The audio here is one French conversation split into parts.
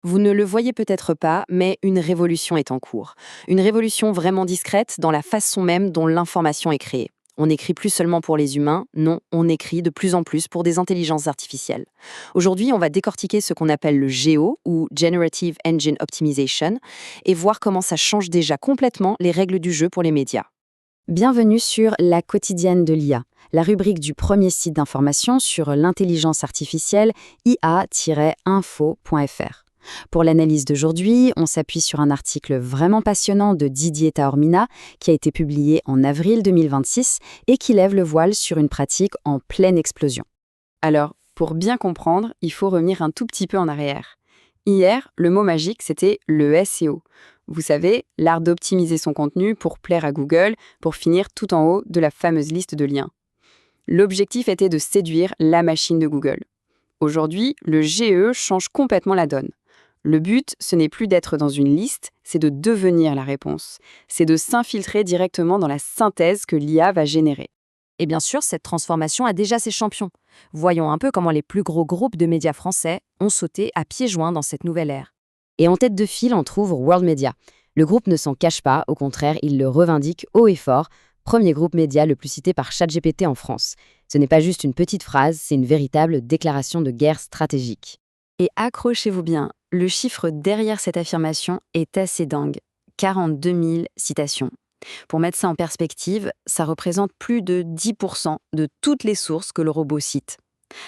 Vous ne le voyez peut-être pas, mais une révolution est en cours. Une révolution vraiment discrète dans la façon même dont l'information est créée. On n'écrit plus seulement pour les humains, non, on écrit de plus en plus pour des intelligences artificielles. Aujourd'hui, on va décortiquer ce qu'on appelle le GEO, ou Generative Engine Optimization, et voir comment ça change déjà complètement les règles du jeu pour les médias. Bienvenue sur La quotidienne de l'IA, la rubrique du premier site d'information sur l'intelligence artificielle ia-info.fr. Pour l'analyse d'aujourd'hui, on s'appuie sur un article vraiment passionnant de Didier Taormina qui a été publié en avril 2026 et qui lève le voile sur une pratique en pleine explosion. Alors, pour bien comprendre, il faut revenir un tout petit peu en arrière. Hier, le mot magique, c'était le SEO. Vous savez, l'art d'optimiser son contenu pour plaire à Google, pour finir tout en haut de la fameuse liste de liens. L'objectif était de séduire la machine de Google. Aujourd'hui, le GE change complètement la donne. Le but, ce n'est plus d'être dans une liste, c'est de devenir la réponse. C'est de s'infiltrer directement dans la synthèse que l'IA va générer. Et bien sûr, cette transformation a déjà ses champions. Voyons un peu comment les plus gros groupes de médias français ont sauté à pieds joints dans cette nouvelle ère. Et en tête de file, on trouve World Media. Le groupe ne s'en cache pas, au contraire, il le revendique haut et fort. Premier groupe média le plus cité par ChatGPT en France. Ce n'est pas juste une petite phrase, c'est une véritable déclaration de guerre stratégique. Et accrochez-vous bien, le chiffre derrière cette affirmation est assez dingue. 42 000 citations. Pour mettre ça en perspective, ça représente plus de 10% de toutes les sources que le robot cite.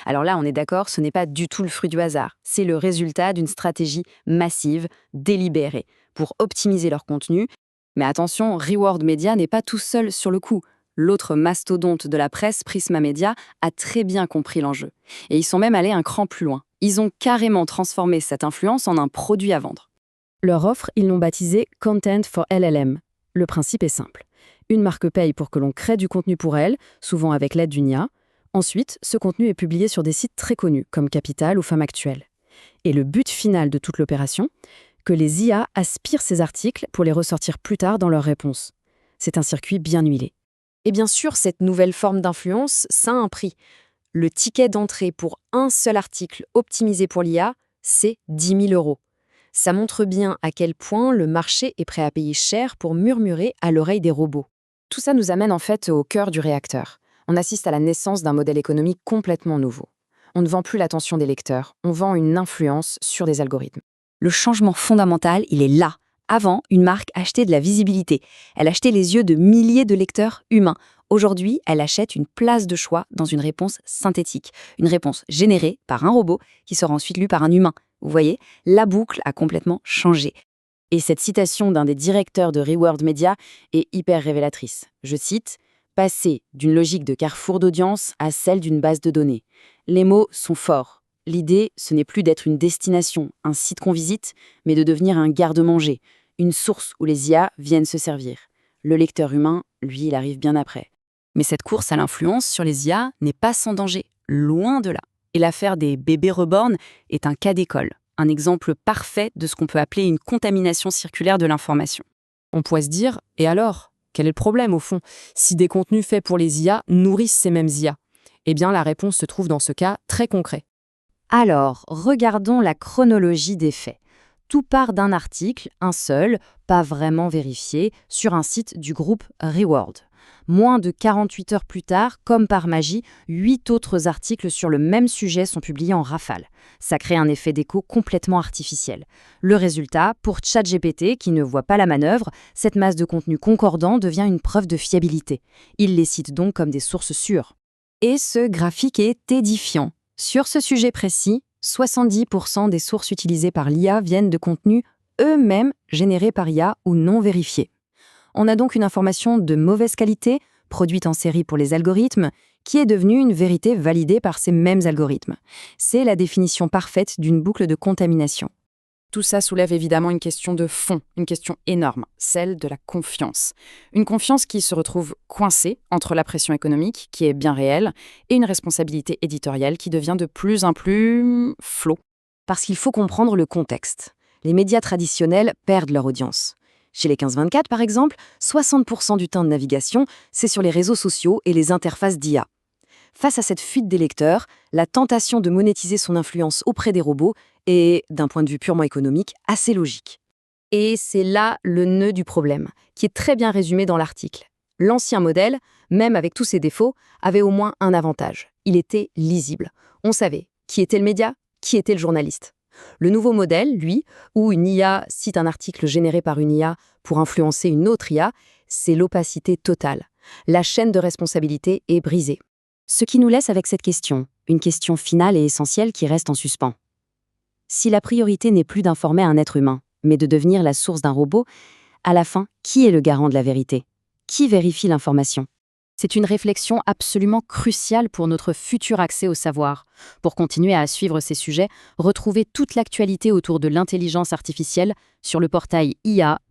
Alors là, on est d'accord, ce n'est pas du tout le fruit du hasard. C'est le résultat d'une stratégie massive, délibérée, pour optimiser leur contenu. Mais attention, Reward Media n'est pas tout seul sur le coup. L'autre mastodonte de la presse, Prisma Media, a très bien compris l'enjeu. Et ils sont même allés un cran plus loin. Ils ont carrément transformé cette influence en un produit à vendre. Leur offre, ils l'ont baptisée Content for LLM. Le principe est simple. Une marque paye pour que l'on crée du contenu pour elle, souvent avec l'aide d'une IA. Ensuite, ce contenu est publié sur des sites très connus, comme Capital ou Femme Actuelle. Et le but final de toute l'opération, que les IA aspirent ces articles pour les ressortir plus tard dans leurs réponses. C'est un circuit bien huilé. Et bien sûr, cette nouvelle forme d'influence, ça a un prix. Le ticket d'entrée pour un seul article optimisé pour l'IA, c'est 10 000 euros. Ça montre bien à quel point le marché est prêt à payer cher pour murmurer à l'oreille des robots. Tout ça nous amène en fait au cœur du réacteur. On assiste à la naissance d'un modèle économique complètement nouveau. On ne vend plus l'attention des lecteurs, on vend une influence sur des algorithmes. Le changement fondamental, il est là. Avant, une marque achetait de la visibilité. Elle achetait les yeux de milliers de lecteurs humains. Aujourd'hui, elle achète une place de choix dans une réponse synthétique. Une réponse générée par un robot qui sera ensuite lue par un humain. Vous voyez, la boucle a complètement changé. Et cette citation d'un des directeurs de Reward Media est hyper révélatrice. Je cite « Passer d'une logique de carrefour d'audience à celle d'une base de données. Les mots sont forts. L'idée, ce n'est plus d'être une destination, un site qu'on visite, mais de devenir un garde-manger, une source où les IA viennent se servir. Le lecteur humain, lui, il arrive bien après. » Mais cette course à l'influence sur les IA n'est pas sans danger, loin de là. Et l'affaire des bébés reborn est un cas d'école, un exemple parfait de ce qu'on peut appeler une contamination circulaire de l'information. On pourrait se dire, et alors? Quel est le problème au fond, si des contenus faits pour les IA nourrissent ces mêmes IA? Eh bien, la réponse se trouve dans ce cas très concret. Alors, regardons la chronologie des faits. Tout part d'un article, un seul, pas vraiment vérifié, sur un site du groupe Reward. Moins de 48 heures plus tard, comme par magie, 8 autres articles sur le même sujet sont publiés en rafale. Ça crée un effet d'écho complètement artificiel. Le résultat, pour ChatGPT, qui ne voit pas la manœuvre, cette masse de contenu concordant devient une preuve de fiabilité. Il les cite donc comme des sources sûres. Et ce graphique est édifiant. Sur ce sujet précis, 70% des sources utilisées par l'IA viennent de contenus eux-mêmes générés par IA ou non vérifiés. On a donc une information de mauvaise qualité, produite en série pour les algorithmes, qui est devenue une vérité validée par ces mêmes algorithmes. C'est la définition parfaite d'une boucle de contamination. Tout ça soulève évidemment une question de fond, une question énorme, celle de la confiance. Une confiance qui se retrouve coincée entre la pression économique, qui est bien réelle, et une responsabilité éditoriale qui devient de plus en plus floue. Parce qu'il faut comprendre le contexte. Les médias traditionnels perdent leur audience. Chez les 15-24, par exemple, 60% du temps de navigation, c'est sur les réseaux sociaux et les interfaces d'IA. Face à cette fuite des lecteurs, la tentation de monétiser son influence auprès des robots et, d'un point de vue purement économique, assez logique. Et c'est là le nœud du problème, qui est très bien résumé dans l'article. L'ancien modèle, même avec tous ses défauts, avait au moins un avantage. Il était lisible. On savait qui était le média, qui était le journaliste. Le nouveau modèle, lui, où une IA cite un article généré par une IA pour influencer une autre IA, c'est l'opacité totale. La chaîne de responsabilité est brisée. Ce qui nous laisse avec cette question, une question finale et essentielle qui reste en suspens. Si la priorité n'est plus d'informer un être humain, mais de devenir la source d'un robot, à la fin, qui est le garant de la vérité? Qui vérifie l'information? C'est une réflexion absolument cruciale pour notre futur accès au savoir. Pour continuer à suivre ces sujets, retrouvez toute l'actualité autour de l'intelligence artificielle sur le portail ia-info.fr.